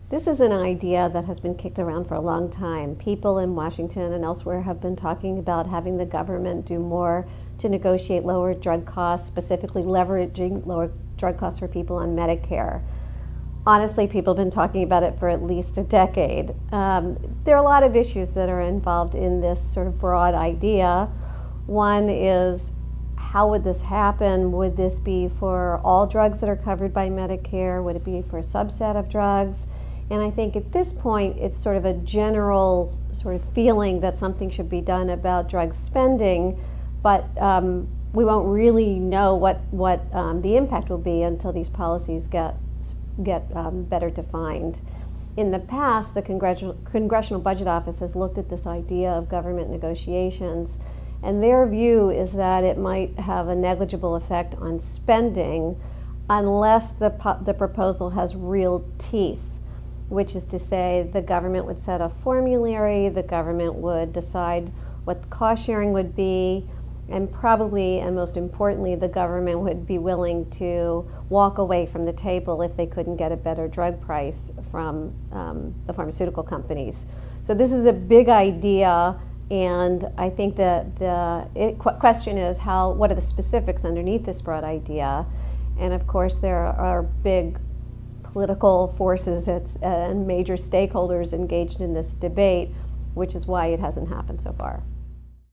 This is an idea that has been kicked around for a long time. People in Washington and elsewhere have been talking about having the government do more to negotiate lower drug costs, specifically leveraging lower drug costs for people on Medicare. Honestly, people have been talking about it for at least a decade. There are a lot of issues that are involved in this sort of broad idea. One is, how would this happen? Would this be for all drugs that are covered by Medicare? Would it be for a subset of drugs? And I think at this point, it's sort of a general sort of feeling that something should be done about drug spending, but we won't really know what the impact will be until these policies get better defined. In the past, the Congressional Budget Office has looked at this idea of government negotiations, and their view is that it might have a negligible effect on spending unless the proposal has real teeth, which is to say the government would set a formulary, the government would decide what the cost sharing would be, and probably, and most importantly, the government would be willing to walk away from the table if they couldn't get a better drug price from the pharmaceutical companies. So this is a big idea, and I think the question is what are the specifics underneath this broad idea? And of course there are big political forces and major stakeholders engaged in this debate, which is why it hasn't happened so far.